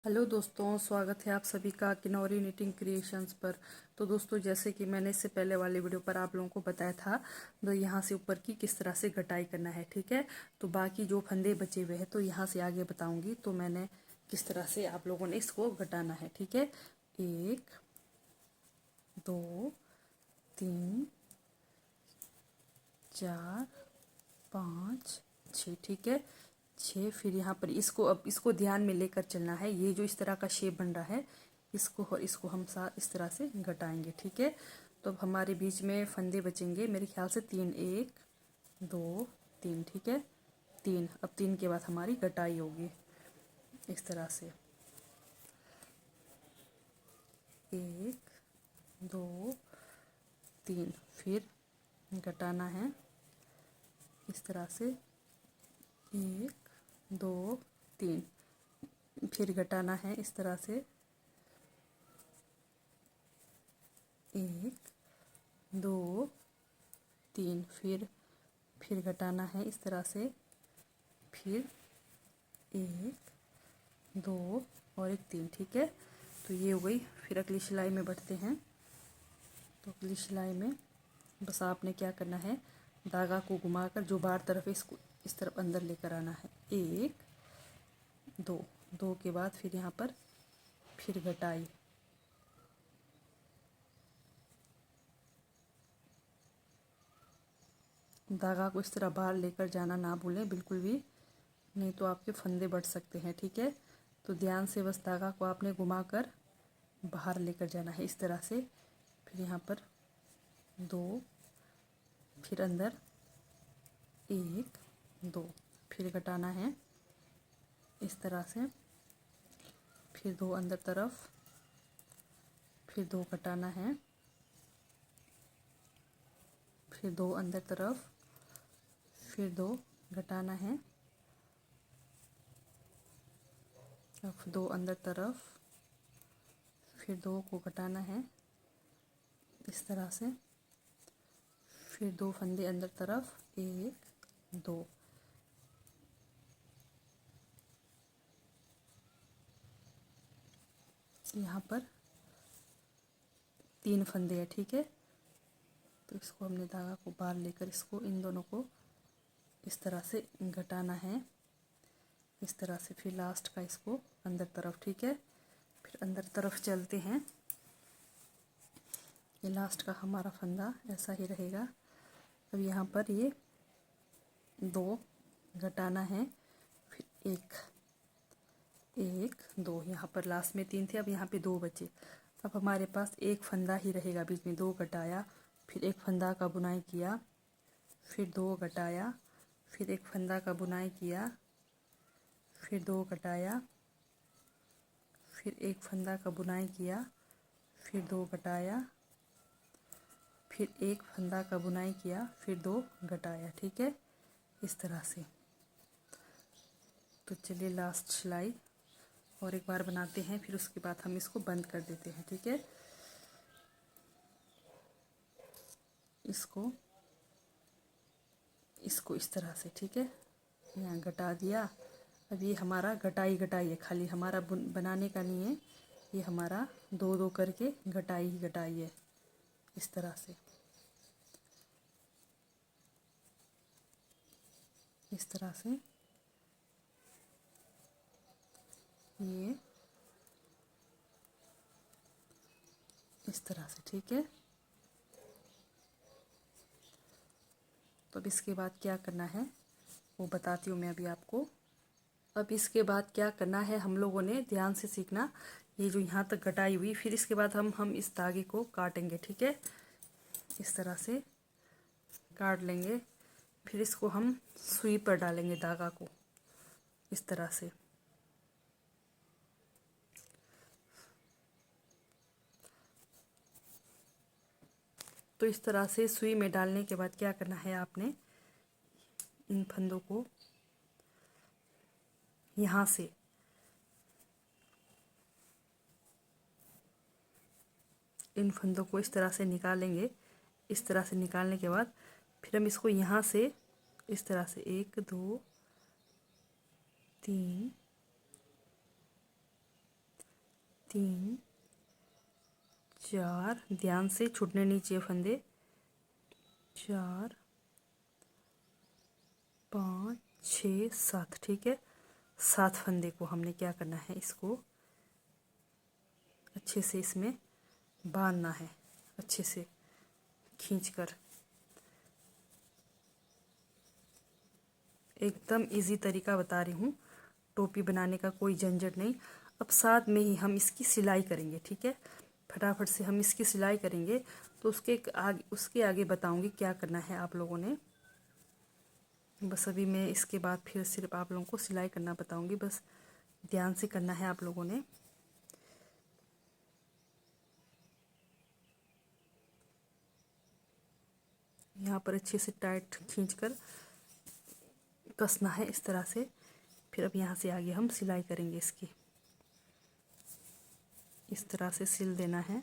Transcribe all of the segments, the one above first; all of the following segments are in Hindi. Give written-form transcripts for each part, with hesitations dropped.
हेलो दोस्तों, स्वागत है आप सभी का किनौरी निटिंग क्रिएशंस पर। तो दोस्तों, जैसे कि मैंने इससे पहले वाले वीडियो पर आप लोगों को बताया था, तो यहाँ से ऊपर की किस तरह से घटाई करना है। ठीक है, तो बाकी जो फंदे बचे हुए हैं तो यहाँ से आगे बताऊंगी। तो मैंने किस तरह से आप लोगों ने इसको घटाना है। ठीक है, 1 2 3 4 5 6। ठीक है, 6। फिर यहाँ पर अब इसको ध्यान में लेकर चलना है। ये जो इस तरह का शेप बन रहा है, इसको और इसको हम साथ इस तरह से घटाएंगे। ठीक है, तो अब हमारे बीच में फंदे बचेंगे मेरे ख्याल से 3, 1 2 3। ठीक है, 3। अब 3 के बाद हमारी घटाई होगी इस तरह से, 1 2 3। फिर घटाना है इस तरह से, 1 2 3। फिर घटाना है इस तरह से, 1 2 3। फिर घटाना है इस तरह से, फिर 1 2 और 1 3। ठीक है, तो ये हो गई। फिर अगली सिलाई में बढ़ते हैं। तो अगली सिलाई में बस आपने क्या करना है, धागा को घुमाकर जो बाहर तरफ है इसको इस तरफ अंदर लेकर आना है। 1 2 2 के बाद फिर यहाँ पर फिर घटाई, धागा को इस तरह बाहर लेकर जाना ना भूलें बिल्कुल भी, नहीं तो आपके फंदे बढ़ सकते हैं। ठीक है, तो ध्यान से बस धागा को आपने घुमाकर बाहर लेकर जाना है इस तरह से। फिर यहाँ पर 2, फिर अंदर 1 2। फिर घटाना है इस तरह से, फिर 2 अंदर तरफ, फिर 2 घटाना है, फिर 2 अंदर तरफ, फिर 2 घटाना है, अब 2 अंदर तरफ, फिर 2 को घटाना है इस तरह से, फिर 2 फंदे अंदर तरफ, 1 2। यहाँ पर 3 फंदे हैं। ठीक है, तो इसको हमने धागा को बाहर लेकर इसको इन दोनों को इस तरह से घटाना है इस तरह से, फिर लास्ट का इसको अंदर तरफ। ठीक है, फिर अंदर तरफ चलते हैं। ये लास्ट का हमारा फंदा ऐसा ही रहेगा। अब यहाँ पर ये 2 घटाना है, फिर 1 2। यहाँ पर लास्ट में 3 थे, अब यहाँ पे 2 बचे। अब हमारे पास एक फंदा ही रहेगा बीच में। 2 घटाया, फिर एक फंदा का बुनाई किया, फिर 2 घटाया, फिर एक फंदा का बुनाई किया, फिर 2 घटाया, फिर एक फंदा का बुनाई किया, फिर 2 घटाया, फिर एक फंदा का बुनाई किया, फिर 2 घटाया। ठीक है, इस तरह से। तो चलिए लास्ट सिलाई और एक बार बनाते हैं, फिर उसके बाद हम इसको बंद कर देते हैं। ठीक है, इसको इस तरह से। ठीक है, यहाँ घटा दिया। अब ये हमारा घटाई है, खाली हमारा बनाने का नहीं है, ये हमारा 2 2 करके घटाई ही घटाई है इस तरह से, इस तरह से। ये इस तरह से। ठीक है, तो अब इसके बाद क्या करना है वो बताती हूँ मैं अभी आपको। अब इसके बाद क्या करना है, हम लोगों ने ध्यान से सीखना। ये जो यहाँ तक घटाई हुई, फिर इसके बाद हम इस धागे को काटेंगे। ठीक है, इस तरह से काट लेंगे। फिर इसको हम सुई पर डालेंगे धागा को इस तरह से। तो इस तरह से सुई में डालने के बाद क्या करना है, आपने इन फंदों को यहाँ से इन फंदों को इस तरह से निकालेंगे। इस तरह से निकालने के बाद फिर हम इसको यहाँ से इस तरह से 1 2 3 3 4, ध्यान से छूटने नहीं चाहिए फंदे, 4 5 6 7, ठीक है। 7 फंदे को हमने क्या करना है, इसको अच्छे से इसमें बांधना है, अच्छे से खींचकर। एकदम इजी तरीका बता रही हूँ, टोपी बनाने का कोई झंझट नहीं। अब साथ में ही हम इसकी सिलाई करेंगे, ठीक है। फटाफट से हम इसकी सिलाई करेंगे, तो उसके आगे बताऊंगी क्या करना है आप लोगों ने। बस अभी मैं इसके बाद फिर सिर्फ आप लोगों को सिलाई करना बताऊंगी, बस ध्यान से करना है आप लोगों ने। यहाँ पर अच्छे से टाइट खींचकर कसना है इस तरह से। फिर अब यहाँ से आगे हम सिलाई करेंगे इसकी, इस तरह से सिल देना है।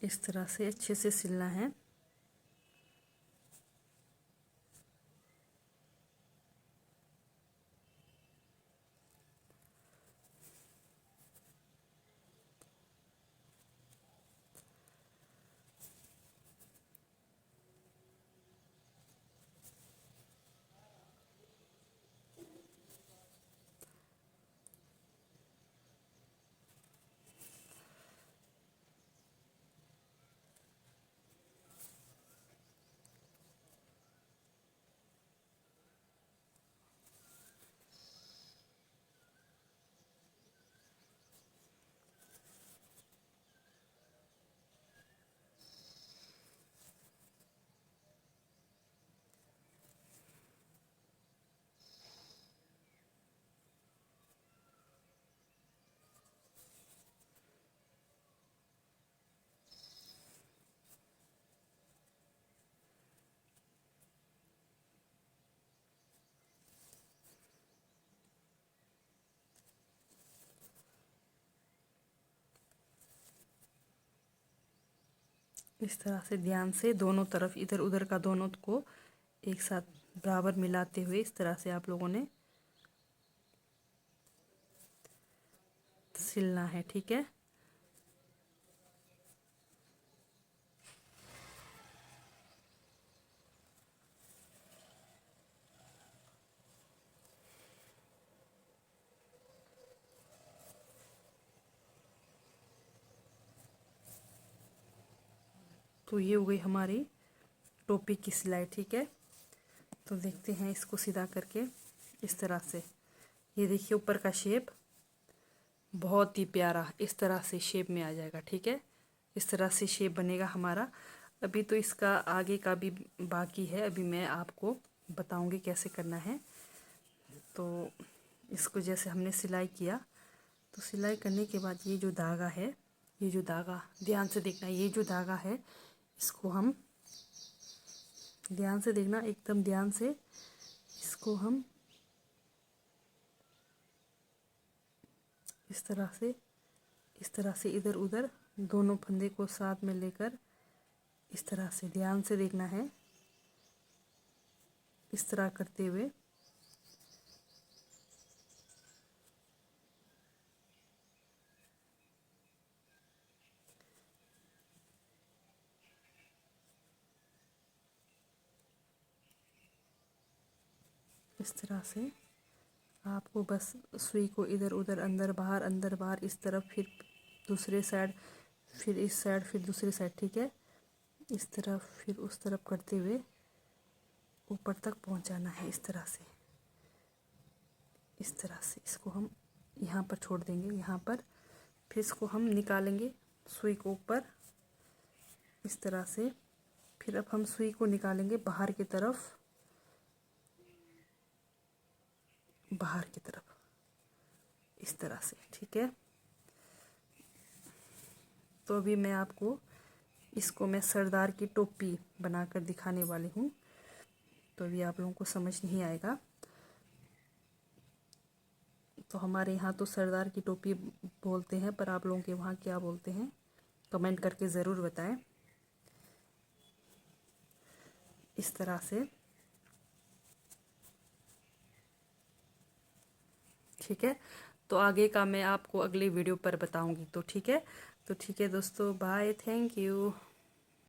इस तरह से अच्छे से सिलना है। इस तरह से ध्यान से दोनों तरफ, इधर उधर का दोनों को एक साथ बराबर मिलाते हुए इस तरह से आप लोगों ने सिलना है, ठीक है। तो ये हो गई हमारी टोपी की सिलाई, ठीक है। तो देखते हैं इसको सीधा करके इस तरह से। ये देखिए ऊपर का शेप बहुत ही प्यारा इस तरह से शेप में आ जाएगा, ठीक है। इस तरह से शेप बनेगा हमारा। अभी तो इसका आगे का भी बाकी है, अभी मैं आपको बताऊंगी कैसे करना है। तो इसको जैसे हमने सिलाई किया, तो सिलाई करने के बाद ये जो धागा है, ये जो धागा ध्यान से देखना, ये जो धागा है इसको हम ध्यान से देखना, एकदम ध्यान से इसको हम इस तरह से इधर उधर दोनों फंदे को साथ में लेकर इस तरह से ध्यान से देखना है, इस तरह करते हुए इस तरह से आपको बस सुई को इधर उधर अंदर बाहर इस तरफ, फिर दूसरे साइड, फिर इस साइड, फिर दूसरी साइड, ठीक है। इस तरफ फिर उस तरफ करते हुए ऊपर तक पहुंचाना है। इस तरह से इसको हम यहाँ पर छोड़ देंगे, यहाँ पर। फिर इसको हम निकालेंगे सुई को ऊपर इस तरह से। फिर अब हम सुई को निकालेंगे बाहर की तरफ, इस तरह से, ठीक है। तो अभी मैं आपको इसको मैं सरदार की टोपी बनाकर दिखाने वाली हूँ। तो अभी आप लोगों को समझ नहीं आएगा। तो हमारे यहाँ तो सरदार की टोपी बोलते हैं, पर आप लोगों के वहाँ क्या बोलते हैं कमेंट करके ज़रूर बताएं। इस तरह से, ठीक है। तो आगे का मैं आपको अगली वीडियो पर बताऊंगी। तो ठीक है दोस्तों, बाय, थैंक यू।